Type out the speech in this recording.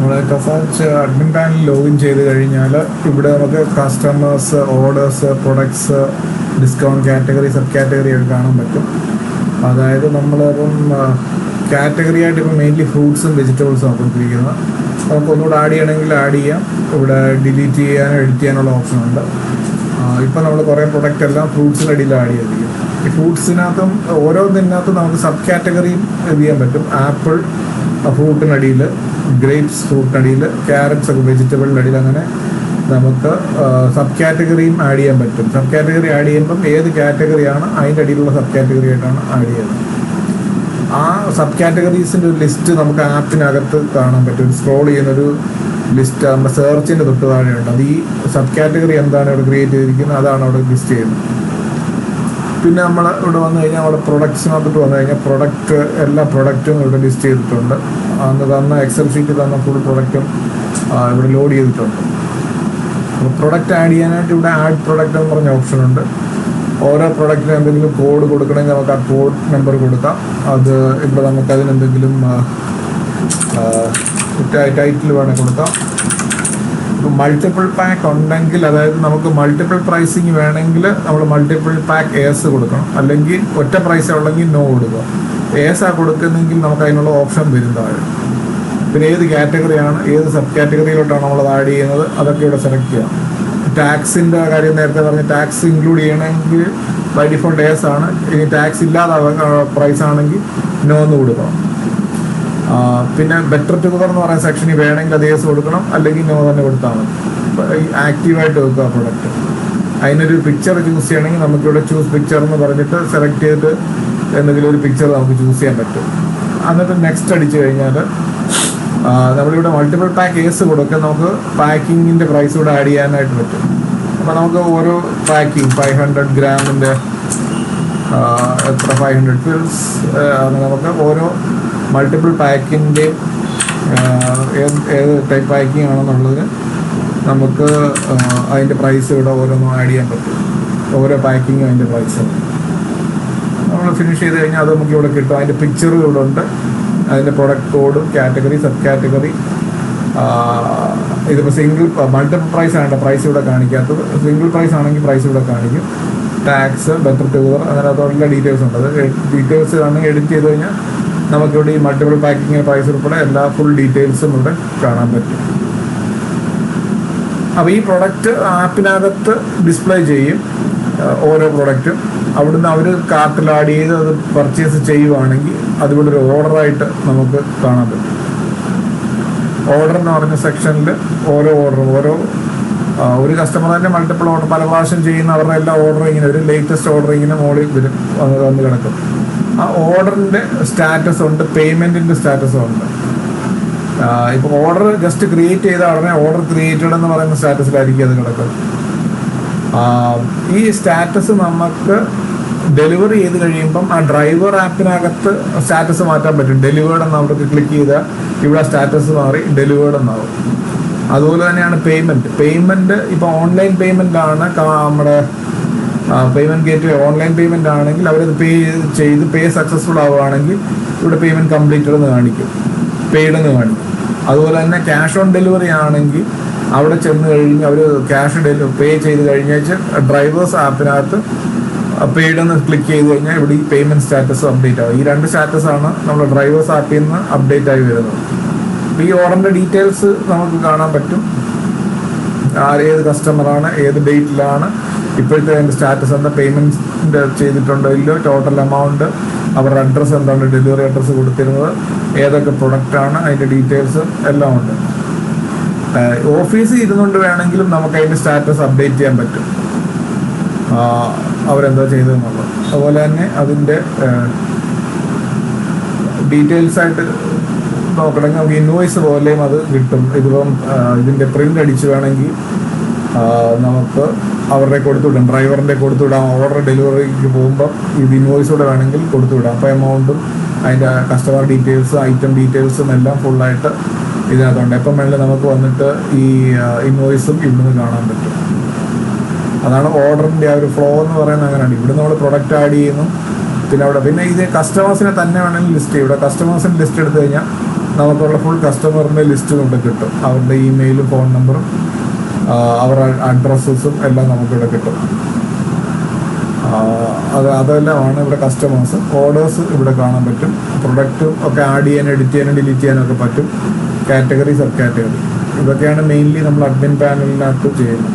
നമ്മൾ കസാച്ച് admin panel login ചെയ്ത് കഴിഞ്ഞാൽ ഇവിടെ നമുക്ക് customers, orders, products, discount category, sub category ഒക്കെ കാണാൻ പറ്റും. അതായത് നമ്മളിപ്പം കാറ്റഗറി ആയിട്ട് ഇപ്പം മെയിൻലി ഫ്രൂട്ട്സും വെജിറ്റബിൾസും ആണ് കൊടുത്തിരിക്കുന്നത്. നമുക്ക് ഒന്നുകൂടെ ആഡ് ചെയ്യണമെങ്കിൽ ആഡ് ചെയ്യാം. ഇവിടെ ഡിലീറ്റ് ചെയ്യാനോ എഡിറ്റ് ചെയ്യാനുള്ള ഓപ്ഷനുണ്ട്. ഇപ്പം നമ്മൾ കുറേ പ്രൊഡക്റ്റ് എല്ലാം ഫ്രൂട്ട്സിൻ്റെ അടിയിൽ ആഡ് ചെയ്തിരിക്കും. ഈ ഫ്രൂട്ട്സിനകത്തും ഓരോന്നിനകത്തും നമുക്ക് സബ് കാറ്റഗറിയും ഇത് ചെയ്യാൻ പറ്റും. ആപ്പിൾ ഫ്രൂട്ടിനടിയിൽ, ഗ്രേപ്സ് ഫ്രൂട്ടിനടിയിൽ, ക്യാരറ്റ്സ് ഒക്കെ വെജിറ്റബിളിൻ്റെ അടിയിൽ, അങ്ങനെ നമുക്ക് സബ് കാറ്റഗറിയും ആഡ് ചെയ്യാൻ പറ്റും. സബ് കാറ്റഗറി ആഡ് ചെയ്യുമ്പം ഏത് കാറ്റഗറിയാണ് അതിൻ്റെ അടിയിലുള്ള സബ് കാറ്റഗറി ആയിട്ടാണ് ആഡ് ചെയ്യുന്നത്. ആ സബ് കാറ്റഗറീസിൻ്റെ ഒരു ലിസ്റ്റ് നമുക്ക് ആപ്പിനകത്ത് കാണാൻ പറ്റും. സ്ക്രോൾ ചെയ്യുന്നൊരു ലിസ്റ്റ് നമ്മുടെ സെർച്ചിൻ്റെ തൊട്ട് താഴെയുണ്ട്. അത് ഈ സബ് കാറ്റഗറി എന്താണ് ഇവിടെ ക്രിയേറ്റ് ചെയ്തിരിക്കുന്നത് അതാണ് അവിടെ ലിസ്റ്റ് ചെയ്യുന്നത്. പിന്നെ നമ്മൾ ഇവിടെ വന്നു കഴിഞ്ഞാൽ അവിടെ പ്രൊഡക്ട്സിനകത്തോട്ട് വന്നു കഴിഞ്ഞാൽ എല്ലാ പ്രൊഡക്റ്റും ഇവിടെ ലിസ്റ്റ് ചെയ്തിട്ടുണ്ട്. അന്ന് തന്ന എക്സൽ ഷീറ്റ് തന്ന ഫുൾ പ്രൊഡക്റ്റും ഇവിടെ ലോഡ് ചെയ്തിട്ടുണ്ട്. അപ്പോൾ പ്രൊഡക്റ്റ് ആഡ് ചെയ്യാനായിട്ട് ഇവിടെ ആഡ് പ്രൊഡക്റ്റ് എന്ന് പറഞ്ഞ ഓപ്ഷനുണ്ട്. ഓരോ പ്രൊഡക്റ്റിന് എന്തെങ്കിലും കോഡ് കൊടുക്കണമെങ്കിൽ നമുക്ക് ആ കോഡ് നമ്പർ കൊടുക്കാം. അത് ഇവിടെ നമുക്ക് അതിനെന്തെങ്കിലും ടൈറ്റിൽ വേണേൽ കൊടുക്കാം. മൾട്ടിപ്പിൾ പാക്ക് ഉണ്ടെങ്കിൽ, അതായത് നമുക്ക് മൾട്ടിപ്പിൾ പ്രൈസിങ് വേണമെങ്കിൽ നമ്മൾ മൾട്ടിപ്പിൾ പാക്ക് എസ് കൊടുക്കണം. അല്ലെങ്കിൽ ഒറ്റ പ്രൈസ് ഉള്ളെങ്കിൽ നോ കൊടുക്കുക. എസ് കൊടുക്കുന്നെങ്കിൽ നമുക്ക് അതിനുള്ള ഓപ്ഷൻ വരും താഴെ. പിന്നെ ഏത് കാറ്റഗറിയാണ്, ഏത് സബ് കാറ്റഗറിയിലോട്ടാണ് നമ്മളത് ആഡ് ചെയ്യുന്നത് അതൊക്കെ ഇവിടെ സെലക്ട് ചെയ്യാം. ടാക്സിൻ്റെ കാര്യം നേരത്തെ പറഞ്ഞ ടാക്സ് ഇൻക്ലൂഡ് ചെയ്യണമെങ്കിൽ ബൈ ഡിഫോൾട്ട് എസ് ആണ്. ഇനി ടാക്സ് ഇല്ലാതെ പ്രൈസ് ആണെങ്കിൽ നോ എന്ന് കൊടുക്കണം. പിന്നെ ബെറ്റർ ടുഗദർ എന്ന് പറയുന്ന സെക്ഷനിൽ വേണമെങ്കിൽ അത് എസ് കൊടുക്കണം, അല്ലെങ്കിൽ നോ തന്നെ കൊടുത്താൽ മതി. ആക്റ്റീവായിട്ട് വെക്കുക പ്രൊഡക്റ്റ്. അതിനൊരു പിക്ചർ ചൂസ് ചെയ്യണമെങ്കിൽ നമുക്കിവിടെ ചൂസ് പിക്ചർ എന്ന് പറഞ്ഞിട്ട് സെലക്ട് ചെയ്തിട്ട് എന്തെങ്കിലും ഒരു പിക്ചർ നമുക്ക് ചൂസ് ചെയ്യാൻ പറ്റും. എന്നിട്ട് നെക്സ്റ്റ് അടിച്ചു കഴിഞ്ഞാൽ നമ്മളിവിടെ മൾട്ടിപ്പിൾ പാക്ക് എസ് കൊടുക്കുക. നമുക്ക് പാക്കിങ്ങിൻ്റെ പ്രൈസ് ഇവിടെ ആഡ് ചെയ്യാനായിട്ട് പറ്റും. അപ്പോൾ നമുക്ക് ഓരോ പാക്കിങ് 500 ഗ്രാമിൻ്റെ എത്ര 500 ഫിൽസ്, നമുക്ക് ഓരോ മൾട്ടിപ്പിൾ പാക്കിൻ്റെയും ഏത് ടൈപ്പ് പാക്കിംഗ് ആണെന്നുള്ളതിന് നമുക്ക് അതിൻ്റെ പ്രൈസ് ഇവിടെ ഓരോന്നും ആഡ് ചെയ്യാൻ പറ്റും. ഓരോ പാക്കിങ്ങും അതിൻ്റെ പ്രൈസ് നമ്മൾ ഫിനിഷ് ചെയ്ത് കഴിഞ്ഞാൽ അത് നമുക്ക് ഇവിടെ കിട്ടും. അതിൻ്റെ പിക്ചറും ഇവിടെ ഉണ്ട്. അതിൻ്റെ പ്രൊഡക്റ്റ് കോഡും കാറ്റഗറി, സബ് കാറ്റഗറി. ഇതിപ്പോൾ മൾട്ടിപ്പിൾ പ്രൈസ് ആണ് പ്രൈസ് ഇവിടെ കാണിക്കാത്തത്. സിംഗിൾ പ്രൈസ് ആണെങ്കിൽ പ്രൈസ് ഇവിടെ കാണിക്കും. ടാക്സ്, ബെറ്റർ ടുഗദർ, അങ്ങനെ അതുള്ള ഡീറ്റെയിൽസ് ഉണ്ട്. അത് ഡീറ്റെയിൽസ് ആണെങ്കിൽ എഡിറ്റ് ചെയ്ത് കഴിഞ്ഞാൽ നമുക്കിവിടെ ഈ മൾട്ടിപ്പിൾ പാക്കിങ്ങിൻ്റെ പ്രൈസ് ഉൾപ്പെടെ എല്ലാ ഫുൾ ഡീറ്റെയിൽസും ഇവിടെ കാണാൻ പറ്റും. അപ്പോൾ ഈ പ്രൊഡക്റ്റ് ആപ്പിനകത്ത് ഡിസ്പ്ലേ ചെയ്യും ഓരോ പ്രൊഡക്റ്റും. അവിടുന്ന് അവർ കാർട്ടിൽ ആഡ് ചെയ്ത് അത് പർച്ചേസ് ചെയ്യുവാണെങ്കിൽ അതിവിടെ ഒരു ഓർഡറായിട്ട് നമുക്ക് കാണാൻ പറ്റും. ഓർഡർ എന്ന് പറഞ്ഞ സെക്ഷനിൽ ഓരോ ഓർഡറും ഒരു കസ്റ്റമർ തന്നെ മൾട്ടിപ്പിൾ ഓർഡർ പല പ്രാവശ്യം ചെയ്യുന്ന അവരുടെ എല്ലാ ഓർഡറും ഇങ്ങനെ ഒരു ലേറ്റസ്റ്റ് ഓർഡർ ഇങ്ങനെ മോളിൽ വരും, വന്ന് കിടക്കും. ആ ഓർഡറിൻ്റെ സ്റ്റാറ്റസ് ഉണ്ട്, പേയ്മെൻറ്റിൻ്റെ സ്റ്റാറ്റസും ഉണ്ട്. ഇപ്പോൾ ഓർഡർ ജസ്റ്റ് ക്രിയേറ്റ് ചെയ്ത ഉടനെ ഓർഡർ ക്രിയേറ്റഡ് എന്ന് പറയുന്ന സ്റ്റാറ്റസിലായിരിക്കും അത് കിടക്കുന്നത്. ഈ സ്റ്റാറ്റസ് നമുക്ക് ഡെലിവറി ചെയ്ത് കഴിയുമ്പം ആ ഡ്രൈവർ ആപ്പിനകത്ത് സ്റ്റാറ്റസ് മാറ്റാൻ പറ്റും. ഡെലിവേർഡ് എന്ന് അവർക്ക് ക്ലിക്ക് ചെയ്താൽ ഇവിടെ സ്റ്റാറ്റസ് മാറി ഡെലിവേർഡ് എന്നാവും. അതുപോലെ തന്നെയാണ് പേയ്മെൻറ്റ് ഇപ്പോൾ ഓൺലൈൻ പേയ്മെൻ്റ് ആണ്. നമ്മുടെ പേയ്മെൻറ്റ് ഗേറ്റ്വേ ഓൺലൈൻ പേയ്മെൻ്റ് ആണെങ്കിൽ അവരത് പേ സക്സസ്ഫുൾ ആവുകയാണെങ്കിൽ ഇവിടെ പേയ്മെൻറ്റ് കംപ്ലീറ്റഡ് എന്ന് കാണിക്കും, പെയ്ഡ് എന്ന് കാണിക്കും. അതുപോലെ തന്നെ ക്യാഷ് ഓൺ ഡെലിവറി ആണെങ്കിൽ അവിടെ ചെന്ന് കഴിഞ്ഞ് അവർ പേ ചെയ്ത് കഴിഞ്ഞാൽ ഡ്രൈവേഴ്സ് ആപ്പിനകത്ത് പെയ്ഡ് എന്ന് ക്ലിക്ക് ചെയ്ത് കഴിഞ്ഞാൽ ഇവിടെ ഈ പേയ്മെൻറ്റ് സ്റ്റാറ്റസ് അപ്ഡേറ്റ് ആവും. ഈ രണ്ട് സ്റ്റാറ്റസാണ് നമ്മുടെ ഡ്രൈവേഴ്സ് ആപ്പിൽ നിന്ന് അപ്ഡേറ്റ് ആയി വരുന്നത്. ഈ ഓർഡറിൻ്റെ ഡീറ്റെയിൽസ് നമുക്ക് കാണാൻ പറ്റും. ഏത് കസ്റ്റമറാണ്, ഏത് ഡേറ്റിലാണ്, ഇപ്പോഴത്തെ അതിൻ്റെ സ്റ്റാറ്റസ് എന്താ, പേയ്മെൻറ്റ് ചെയ്തിട്ടുണ്ടോ ഇല്ലയോ, ടോട്ടൽ എമൗണ്ട്, അവരുടെ അഡ്രസ്സ് എന്താണ്, ഡെലിവറി അഡ്രസ്സ് കൊടുത്തിരുന്നത്, ഏതൊക്കെ പ്രൊഡക്റ്റാണ്, അതിൻ്റെ ഡീറ്റെയിൽസ് എല്ലാം ഉണ്ട്. ഓഫീസിൽ ഇരുന്നുകൊണ്ട് വേണമെങ്കിലും നമുക്ക് അതിൻ്റെ സ്റ്റാറ്റസ് അപ്ഡേറ്റ് ചെയ്യാൻ പറ്റും, അവരെന്താ ചെയ്തതെന്നുള്ളത്. അതുപോലെ തന്നെ അതിൻ്റെ ഡീറ്റെയിൽസ് ആയിട്ട് നോക്കണമെങ്കിൽ നമുക്ക് ഇൻവോയ്സ് പോലെയും അത് കിട്ടും. ഇതിപ്പം ഇതിൻ്റെ പ്രിൻ്റ് അടിച്ച് വേണമെങ്കിൽ നമുക്ക് അവരുടെ കൊടുത്തുവിടാം, ഡ്രൈവറിൻ്റെ കൊടുത്തുവിടാം. ഓർഡർ ഡെലിവറിക്ക് പോകുമ്പോൾ ഇത് ഇൻവോയ്സൂടെ വേണമെങ്കിൽ കൊടുത്തുവിടാം. അപ്പോൾ എമൗണ്ടും അതിൻ്റെ കസ്റ്റമർ ഡീറ്റെയിൽസും ഐറ്റം ഡീറ്റെയിൽസും എല്ലാം ഫുള്ളായിട്ട് ഇതിനകത്തുണ്ട്. എപ്പം വേണമെങ്കിൽ നമുക്ക് വന്നിട്ട് ഈ ഇൻവോയ്സും ഇവിടുന്ന് കാണാൻ പറ്റും. അതാണ് ഓർഡറിൻ്റെ ആ ഒരു ഫ്ലോ എന്ന് പറയുന്നത്. അങ്ങനെയാണ് ഇവിടെ നമ്മൾ പ്രൊഡക്റ്റ് ആഡ് ചെയ്യുന്നു. പിന്നെ ഇത് കസ്റ്റമേഴ്സിനെ തന്നെ വേണമെങ്കിൽ ലിസ്റ്റ് ചെയ്യും. ഇവിടെ കസ്റ്റമേഴ്സിന് ലിസ്റ്റ് എടുത്തു കഴിഞ്ഞാൽ നമുക്കുള്ള ഫുൾ കസ്റ്റമറിൻ്റെ ലിസ്റ്റ് കൊണ്ട് കിട്ടും. അവരുടെ ഇമെയിലും ഫോൺ നമ്പറും അവരുടെ അഡ്രസ്സസും എല്ലാം നമുക്കിവിടെ കിട്ടും. അതെല്ലാമാണ് ഇവിടെ കസ്റ്റമേഴ്സ്. ഓർഡേഴ്സ് ഇവിടെ കാണാൻ പറ്റും. പ്രൊഡക്റ്റും ഒക്കെ ആഡ് ചെയ്യാനും എഡിറ്റ് ചെയ്യാനും ഡിലീറ്റ് ചെയ്യാനൊക്കെ പറ്റും. കാറ്റഗറി, സബ് കാറ്റഗറി, ഇതൊക്കെയാണ് മെയിൻലി നമ്മൾ അഡ്മിൻ പാനലിനകത്ത് ചെയ്യുന്നത്.